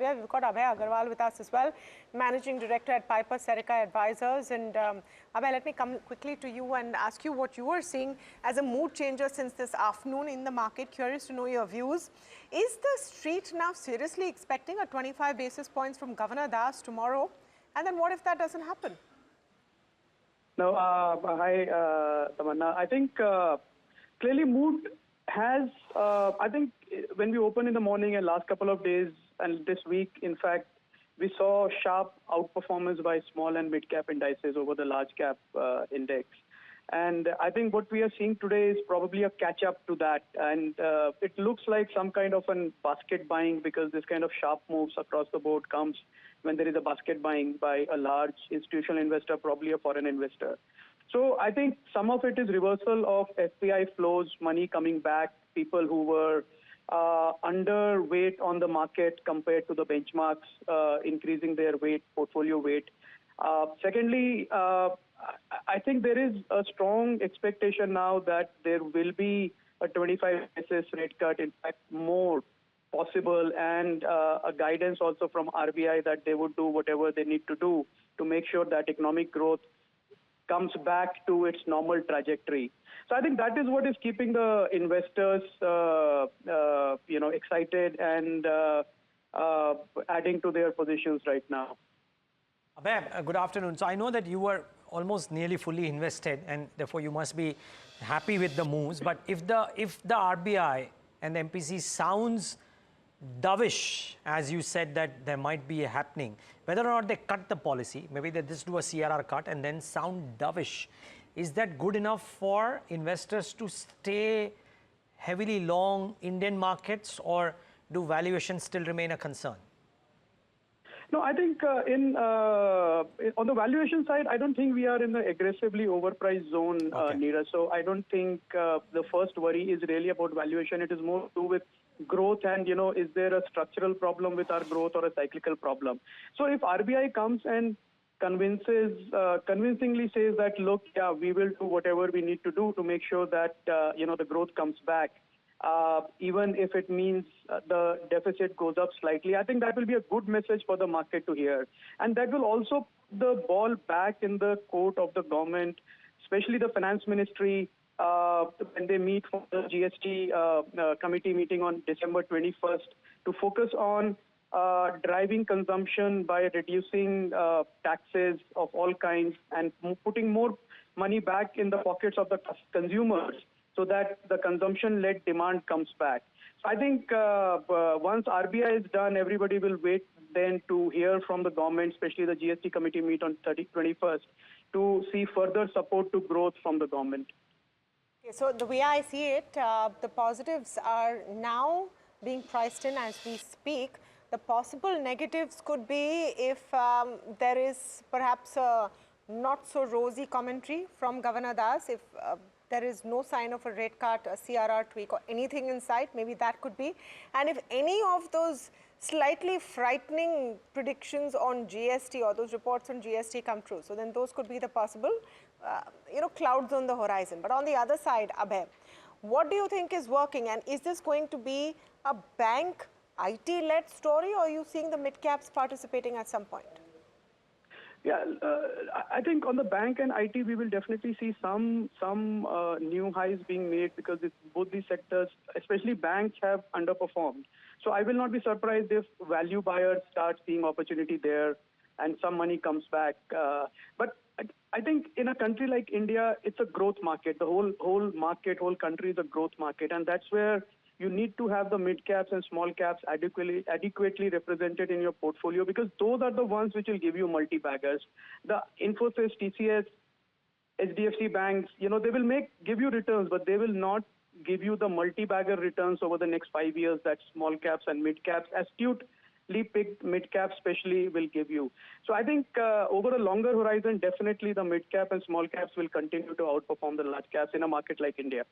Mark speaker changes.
Speaker 1: RBI. We've got Abhay Agarwal with us as well, Managing Director at Piper Serica Advisors. And Abhay, let me come quickly to you and ask you what you are seeing as a mood changer since this afternoon in the market. Curious to know your views. Is the street now seriously expecting a 25 basis points from Governor Das tomorrow? And then what if that doesn't happen?
Speaker 2: No, hi, Tamanna. I think clearly mood has, I think when we opened in the morning and last couple of days and this week, in fact, we saw sharp outperformance by small and mid-cap indices over the large-cap index. And I think what we are seeing today is probably a catch-up to that. And it looks like some kind of a basket buying, because this kind of sharp moves across the board comes when there is a basket buying by a large institutional investor, probably a foreign investor. So I think some of it is reversal of FPI flows, money coming back, people who were underweight on the market compared to the benchmarks, increasing their weight, portfolio weight. Secondly, I think there is a strong expectation now that there will be a 25 basis rate cut, in fact, more possible, and a guidance also from RBI that they would do whatever they need to do to make sure that economic growth comes back to its normal trajectory. So I think that is what is keeping the investors, excited and adding to their positions right now.
Speaker 3: Abhay, good afternoon. So I know that you were almost nearly fully invested, and therefore you must be happy with the moves. But if the RBI and the MPC sounds dovish, as you said that there might be a happening, whether or not they cut the policy, maybe they just do a CRR cut and then sound dovish, is that good enough for investors to stay heavily long Indian markets, or do valuations still remain a concern?
Speaker 2: No, I think on the valuation side, I don't think we are in the aggressively overpriced zone, Neeraj. So I don't think the first worry is really about valuation. It is more to do with growth and, is there a structural problem with our growth or a cyclical problem? So if RBI comes and convincingly says that, look, yeah, we will do whatever we need to do to make sure that, the growth comes back, even if it means the deficit goes up slightly, I think that will be a good message for the market to hear. And that will also put the ball back in the court of the government, especially the finance ministry, when they meet for the GST committee meeting on December 21st, to focus on driving consumption by reducing taxes of all kinds and putting more money back in the pockets of the consumers, so that the consumption-led demand comes back. So I think once RBI is done, everybody will wait then to hear from the government, especially the GST committee meet on 21st, to see further support to growth from the government.
Speaker 1: Okay, so the way I see it, the positives are now being priced in as we speak. The possible negatives could be if there is perhaps a not so rosy commentary from Governor Das, if there is no sign of a rate cut, a CRR tweak, or anything in sight, maybe that could be. And if any of those slightly frightening predictions on GST or those reports on GST come true, so then those could be the possible, clouds on the horizon. But on the other side, Abhay, what do you think is working? And is this going to be a bank IT-led story, or are you seeing the mid-caps participating at some point?
Speaker 2: Yeah, I think on the bank and IT, we will definitely see some new highs being made, because both these sectors, especially banks, have underperformed. So I will not be surprised if value buyers start seeing opportunity there and some money comes back. But I think in a country like India, it's a growth market. The whole country is a growth market, and that's where you need to have the mid caps and small caps adequately represented in your portfolio, because those are the ones which will give you multi-baggers. The Infosys, TCS, HDFC banks, they will give you returns, but they will not give you the multi-bagger returns over the next 5 years that small caps and mid caps, astutely picked mid caps especially, will give you. So I think over a longer horizon, definitely the mid cap and small caps will continue to outperform the large caps in a market like India.